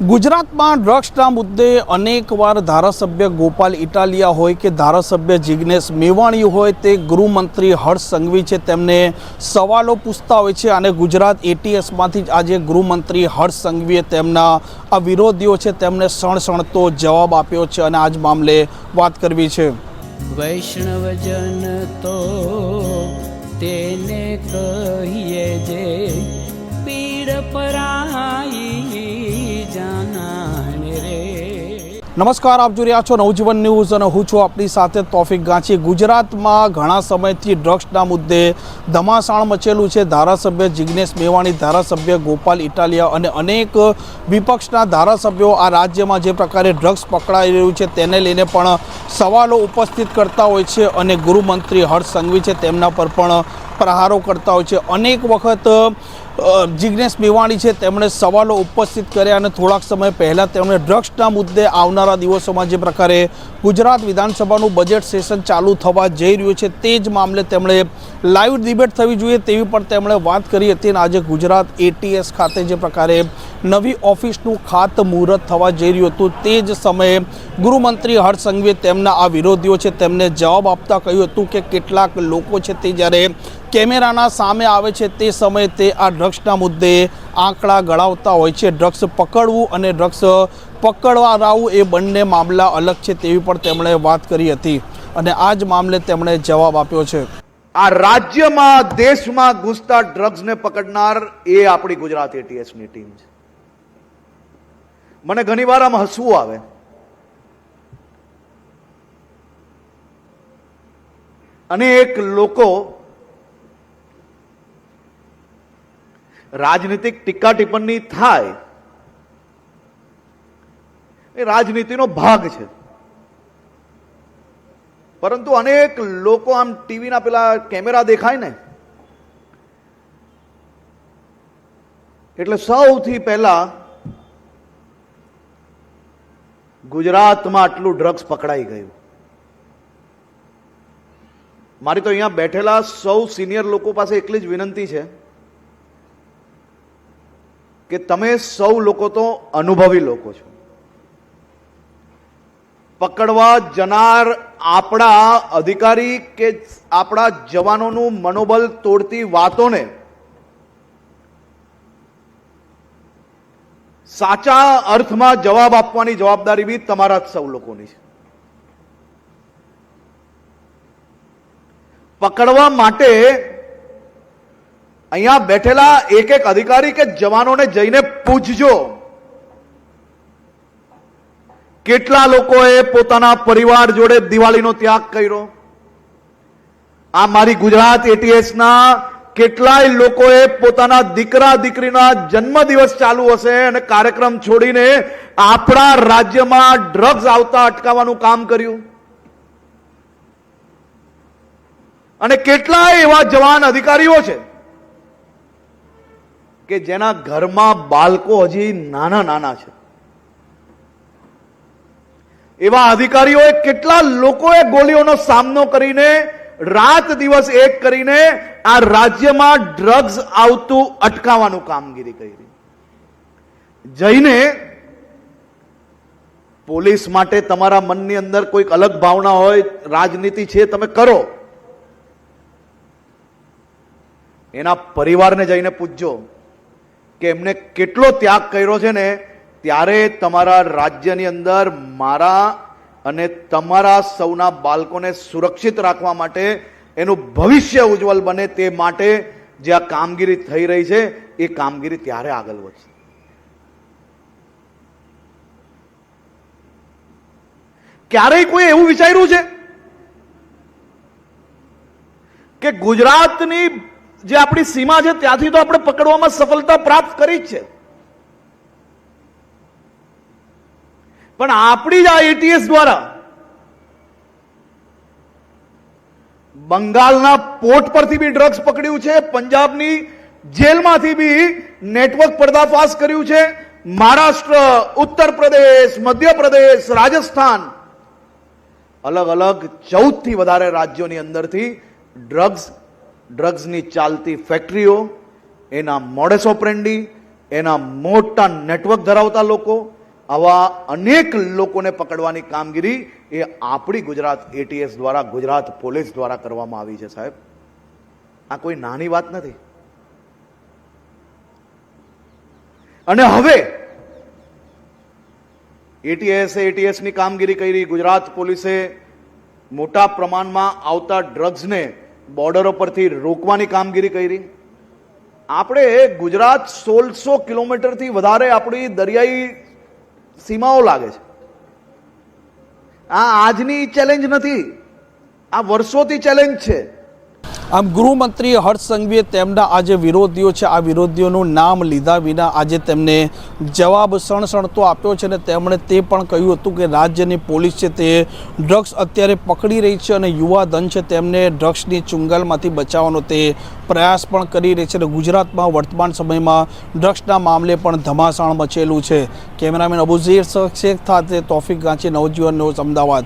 ગુજરાતમાં ડ્રગ્સના મુદ્દે અનેકવાર ધારાસભ્ય ગોપાલ ઇટાલિયા હોય કે ધારાસભ્ય જિગ્નેશ મેવાણી હોય તે ગૃહમંત્રી હર્ષ સંઘવી છે તેમને સવાલો પૂછતા હોય છે અને ગુજરાત એટીએસમાંથી જ આજે ગૃહમંત્રી હર્ષ સંઘવીએ તેમના આ વિરોધીઓ છે તેમને સણસણતો જવાબ આપ્યો છે અને આજ મામલે વાત કરવી છે। વૈષ્ણવજન તો તેને કહીએ જે પીડ પરાઈ જાનાને રે। નમસ્કાર, આપ જોઈ રહ્યા છો નવજીવન ન્યૂઝ અને હું છું આપણી સાથે તોફિક ગાંચી। ગુજરાતમાં ઘણા સમયથી ડ્રગ્સના મુદ્દે ધમાસાણ મચેલું છે। ધારાસભ્ય જિગ્નેશ મેવાણી, ધારાસભ્ય ગોપાલ ઇટાલિયા અને અનેક વિપક્ષના ધારાસભ્યો આ રાજ્યમાં જે પ્રકારે ડ્રગ્સ પકડાઈ રહ્યું છે તેને લઈને પણ સવાલો ઉપસ્થિત કરતા હોય છે અને ગૃહમંત્રી હર્ષ સંઘવી છે તેમના પર પણ પ્રહારો કરતા હોય છે। અનેક વખત જિગ્નેશ મેવાણી છે તેમણે સવાલો ઉપસ્થિત કર્યા અને થોડાક સમય પહેલાં તેમણે ડ્રગ્સના મુદ્દે આવનારા દિવસોમાં જે પ્રકારે ગુજરાત વિધાનસભાનું બજેટ સેશન ચાલુ થવા જઈ રહ્યું છે તે જ મામલે તેમણે લાઈવ ડિબેટ થવી જોઈએ તેવી પણ તેમણે વાત કરી હતી અને આજે ગુજરાત એટીએસ ખાતે જે પ્રકારે નવી ઓફિસનું ખાતમુહૂર્ત થવા જઈ રહ્યું હતું તે જ સમયે ગૃહમંત્રી હર્ષ સંઘવીએ તેમના આ વિરોધીઓ છે તેમને જવાબ આપતા કહ્યું હતું કે કેટલાક લોકો છે તે જ્યારે કેમેરાના સામે આવે છે તે સમયે તે આ ડ્રગ્સના મુદ્દે આંકડા ગણાવતા હોય છે। ડ્રગ્સ પકડવું અને ડ્રગ્સ પકડવાવું એ બંને મામલા અલગ છે તેવી પણ તેમણે વાત કરી હતી અને આ જ મામલે તેમણે જવાબ આપ્યો છે। આ રાજ્યમાં દેશમાં ઘૂસતા ડ્રગ્સને પકડનાર એ આપણી ગુજરાત એટીએસની ટીમ છે। મને ઘણીવાર આમ હસવું આવે, અનેક લોકો રાજનીતિક ટીકા ટિપ્પણી થાય એ રાજનીતિનો ભાગ છે, પરંતુ અનેક લોકો આમ ટીવીના પેલા કેમેરા દેખાય ને એટલે સૌથી પહેલા ગુજરાતમાં આટલું ડ્રગ્સ પકડાઈ ગયું। મારી તો અહીંયા બેઠેલા સૌ સિનિયર લોકો પાસે એટલી જ વિનંતી છે કે તમે સૌ લોકો તો અનુભવી લોકો છો। પકડવા જનાર આપણા અધિકારી કે આપણા જવાનોનું મનોબળ તોડતી વાતોને સાચા અર્થમાં જવાબ આપવાની જવાબદારી બી તમારા જ સૌ લોકોની છે। પકડવા માટે અહીંયા બેઠેલા એક એક અધિકારી કે જવાનોને જઈને પૂછજો કેટલા લોકોએ પોતાના પરિવાર જોડે દિવાળીનો ત્યાગ કર્યો। આ મારી ગુજરાત એટીએસના કેટલાય લોકોએ પોતાના દીકરા દીકરીના જન્મદિવસ ચાલુ હશે અને કાર્યક્રમ છોડીને આપણા રાજ્યમાં ડ્રગ્સ આવતા અટકાવવાનું કામ કર્યું। અને કેટલાય એવા જવાન અધિકારીઓ છે કે જેના ઘરમાં બાળકો હજી નાના નાના છે। એવા અધિકારીઓએ કેટલા લોકોએ ગોળીઓનો સામનો કરીને રાત દિવસ એક કરીને આ રાજ્યમાં ડ્રગ્સ આવતું અટકાવવાનું કામગીરી કરી। જઈને પોલીસ માટે તમારા મનની અંદર કોઈક અલગ ભાવના હોય, રાજનીતિ છે, તમે કરો, એના પરિવારને જઈને પૂછજો કે એમને કેટલો ત્યાગ કર્યો છે ને ત્યારે તમારા રાજ્યની અંદર મારા અને તમારા સૌના બાળકોને સુરક્ષિત રાખવા માટે, એનું ભવિષ્ય ઉજ્જવલ બને તે માટે જે આ કામગીરી થઈ રહી છે એ કામગીરી ત્યારે આગળ વધશે। ક્યારેય કોઈ એવું વિચાર્યું છે કે ગુજરાતની જે આપણી સીમા છે ત્યાંથી તો આપણે પકડવામાં સફળતા પ્રાપ્ત કરી જ છે, પણ આપણી જ આ એટીએસ દ્વારા બંગાળના પોર્ટ પરથી બી ડ્રગ્સ પકડ્યું છે, પંજાબની જેલમાંથી બી નેટવર્ક પર્દાફાશ કર્યું છે, મહારાષ્ટ્ર, ઉત્તર પ્રદેશ, મધ્યપ્રદેશ, રાજસ્થાન, અલગ અલગ 14 થી વધારે રાજ્યોની અંદરથી ડ્રગ્સની ચાલતી ફેક્ટરીઓ, એના મોડેસ ઓપરેન્ડી, એના મોટા નેટવર્ક ધરાવતા લોકો, આવા અનેક લોકોને પકડવાની કામગીરી એ આપણી ગુજરાત એટીએસ દ્વારા, ગુજરાત પોલીસ દ્વારા કરવામાં આવી છે સાહેબ. આ કોઈ નાની વાત નથી. અને હવે એટીએસની કામગીરી કરી, ગુજરાત પોલીસે મોટા પ્રમાણમાં આવતા ડ્રગ્સને બોર્ડરો પરથી રોકવાની કામગીરી કરી. આપણે ગુજરાત 1600 કિલોમીટરથી વધારે આપણી દરિયાઈ સીમાઓ લાગે છે. આ આજની ચેલેન્જ નથી, આ વર્ષોથી ચેલેન્જ છે. આમ ગૃહમંત્રી હર્ષ સંઘવીએ તેમના આ જે વિરોધીઓ છે, આ વિરોધીઓનું નામ લીધા વિના આજે તેમને જવાબ સણસણતો આપ્યો છે. અને તેમણે તે પણ કહ્યું હતું કે રાજ્યની પોલીસ છે તે ડ્રગ્સ અત્યારે પકડી રહી છે અને યુવા ધન છે તેમને ડ્રગ્સની ચુંગાલમાંથી બચાવવાનો તે પ્રયાસ પણ કરી રહી છે. અને ગુજરાતમાં વર્તમાન સમયમાં ડ્રગ્સના મામલે પણ ધમાસાણ મચેલું છે. કેમેરામેન અબુઝીર શેખ સાથે તોફિક ગાંચી, નવજીવન ન્યૂઝ, અમદાવાદ.